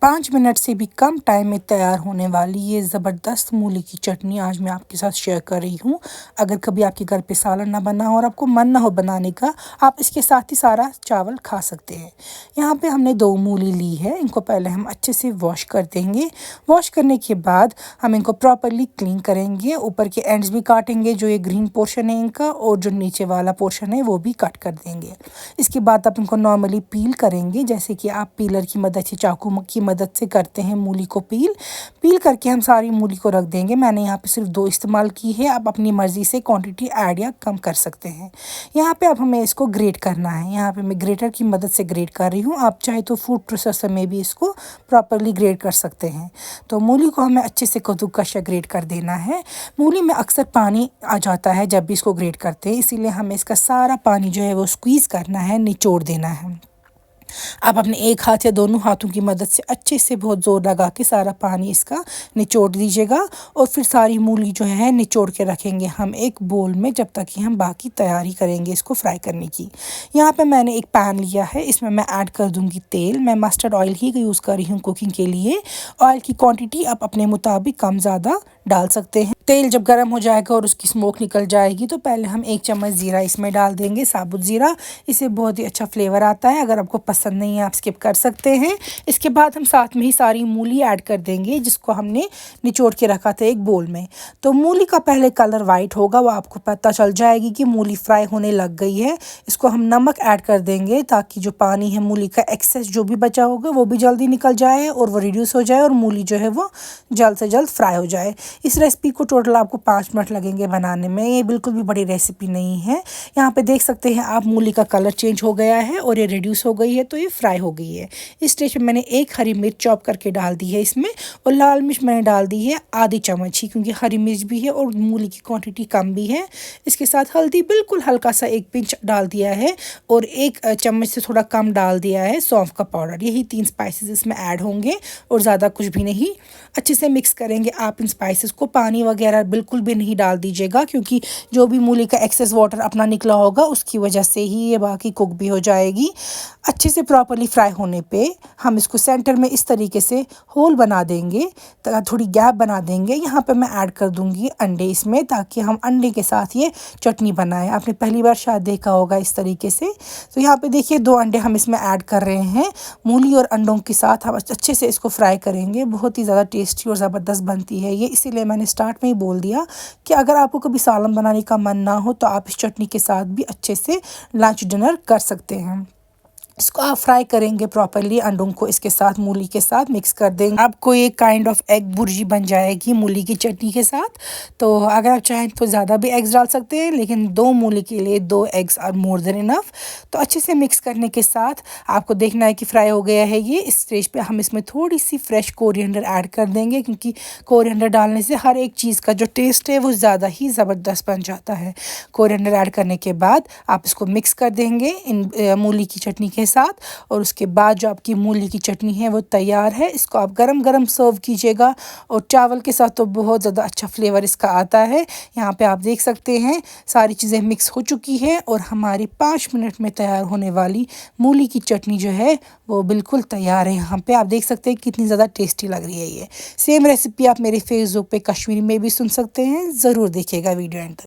5 minute से भी कम time में तैयार होने वाली ये ज़बरदस्त मूली की चटनी आज मैं आपके साथ शेयर कर रही हूँ। अगर कभी आपके घर पे सालन ना बना हो और आपको मन ना हो बनाने का, आप इसके साथ ही सारा चावल खा सकते हैं। यहाँ पे हमने 2 मूली ली है। इनको पहले हम अच्छे से वॉश कर देंगे। वॉश करने के बाद हम इनको प्रॉपरली क्लीन करेंगे। ऊपर के एंड्स भी काटेंगे, जो ये ग्रीन पोर्शन है इनका, और जो नीचे वाला पोर्शन है वो भी कट कर देंगे। इसके बाद आप इनको नॉर्मली पील करेंगे, जैसे कि आप पीलर की मदद से, चाकू की मदद से करते हैं मूली को पील करके हम सारी मूली को रख देंगे। मैंने यहाँ पे सिर्फ 2 इस्तेमाल की है। आप अपनी मर्ज़ी से क्वांटिटी ऐड या कम कर सकते हैं। यहाँ पे अब हमें इसको ग्रेट करना है। यहाँ पे मैं ग्रेटर की मदद से ग्रेट कर रही हूँ। आप चाहे तो फूड प्रोसेसर में भी इसको प्रॉपरली ग्रेट कर सकते हैं। तो मूली को हमें अच्छे से कद्दूकस या ग्रेट कर देना है। मूली में अक्सर पानी आ जाता है जब भी इसको ग्रेट करते हैं, इसीलिए हमें इसका सारा पानी जो है वो स्क्वीज़ करना है, निचोड़ देना है। आप अपने एक हाथ या दोनों हाथों की मदद से अच्छे से बहुत ज़ोर लगा के सारा पानी इसका निचोड़ दीजिएगा, और फिर सारी मूली जो है निचोड़ के रखेंगे हम एक बोल में, जब तक कि हम बाकी तैयारी करेंगे इसको फ्राई करने की। यहाँ पे मैंने एक पैन लिया है, इसमें मैं ऐड कर दूँगी तेल। मैं मस्टर्ड ऑयल ही यूज़ कर रही हूँ कुकिंग के लिए। ऑयल की क्वांटिटी आप अपने मुताबिक कम ज़्यादा डाल सकते हैं। तेल जब गर्म हो जाएगा और उसकी स्मोक निकल जाएगी, तो पहले हम 1 चम्मच ज़ीरा इसमें डाल देंगे, साबुत ज़ीरा। इससे बहुत ही अच्छा फ्लेवर आता है। अगर आपको पसंद नहीं है आप स्किप कर सकते हैं। इसके बाद हम साथ में ही सारी मूली ऐड कर देंगे, जिसको हमने निचोड़ के रखा था एक बोल में। तो मूली का पहले कलर वाइट होगा, वो आपको पता चल जाएगी कि मूली फ्राई होने लग गई है। इसको हम नमक ऐड कर देंगे, ताकि जो पानी है मूली का एक्सेस जो भी बचा होगा वो भी जल्दी निकल जाए और वो रिड्यूस हो जाए, और मूली जो है वो जल्द से जल्द फ्राई हो जाए। इस रेसिपी को टोटल आपको 5 मिनट लगेंगे बनाने में। ये बिल्कुल भी बड़ी रेसिपी नहीं है। यहाँ पे देख सकते हैं आप, मूली का कलर चेंज हो गया है और ये रिड्यूस हो गई है, तो ये फ्राई हो गई है। इस स्टेज पे मैंने 1 हरी मिर्च चॉप करके डाल दी है इसमें, और लाल मिर्च मैंने डाल दी है आधी चम्मच ही, क्योंकि हरी मिर्च भी है और मूली की क्वांटिटी कम भी है। इसके साथ हल्दी बिल्कुल हल्का सा 1 पिंच डाल दिया है, और 1 चम्मच से थोड़ा कम डाल दिया है सौंफ का पाउडर। यही 3 स्पाइसेस इसमें ऐड होंगे और ज़्यादा कुछ भी नहीं। अच्छे से मिक्स करेंगे आप इन स्पाइसेस को। पानी वगैरह बिल्कुल भी नहीं डाल दीजिएगा, क्योंकि जो भी मूली का एक्सेस वाटर अपना निकला होगा उसकी वजह से ही ये बाकी कुक भी हो जाएगी। अच्छे से प्रॉपर्ली फ्राई होने पे हम इसको सेंटर में इस तरीके से होल बना देंगे, थोड़ी गैप बना देंगे। यहाँ पे मैं ऐड कर दूंगी अंडे इसमें, ताकि हम अंडे के साथ ये चटनी बनाएं। आपने पहली बार शायद देखा होगा इस तरीके से। तो यहाँ पे देखिए 2 अंडे हम इसमें ऐड कर रहे हैं। मूली और अंडों के साथ हम अच्छे से इसको फ्राई करेंगे। बहुत ही ज़्यादा टेस्टी और ज़बरदस्त बनती है ये, इसीलिए मैंने स्टार्ट में ही बोल दिया कि अगर आपको कभी सालन बनाने का मन ना हो तो आप इस चटनी के साथ भी अच्छे से लंच डिनर कर सकते हैं। इसको आप फ्राई करेंगे प्रॉपरली, अंडों को इसके साथ मूली के साथ मिक्स कर देंगे। आपको ये काइंड ऑफ एग बुर्जी बन जाएगी मूली की चटनी के साथ। तो अगर आप चाहें तो ज़्यादा भी एग्स डाल सकते हैं, लेकिन 2 मूली के लिए 2 eggs are more than enough. तो अच्छे से मिक्स करने के साथ आपको देखना है कि फ्राई हो गया है ये। इस स्टेज पे हम इसमें थोड़ी सी फ्रेश कोरिएंडर ऐड कर देंगे, क्योंकि कोरिएंडर डालने से हर एक चीज़ का जो टेस्ट है वो ज़्यादा ही ज़बरदस्त बन जाता है। कोरिएंडर ऐड करने के बाद आप इसको मिक्स कर देंगे इन मूली की चटनी के साथ, और उसके बाद जो आपकी मूली की चटनी है वो तैयार है। इसको आप गरम गरम सर्व कीजिएगा, और चावल के साथ तो बहुत ज़्यादा अच्छा फ्लेवर इसका आता है। यहाँ पे आप देख सकते हैं सारी चीज़ें मिक्स हो चुकी हैं, और हमारी 5 मिनट में तैयार होने वाली मूली की चटनी जो है वो बिल्कुल तैयार है। यहाँ पे आप देख सकते हैं कितनी ज़्यादा टेस्टी लग रही है ये। सेम रेसिपी आप मेरे फेसबुक पे कश्मीरी में भी सुन सकते हैं। ज़रूर देखिएगा वीडियो एंड तक।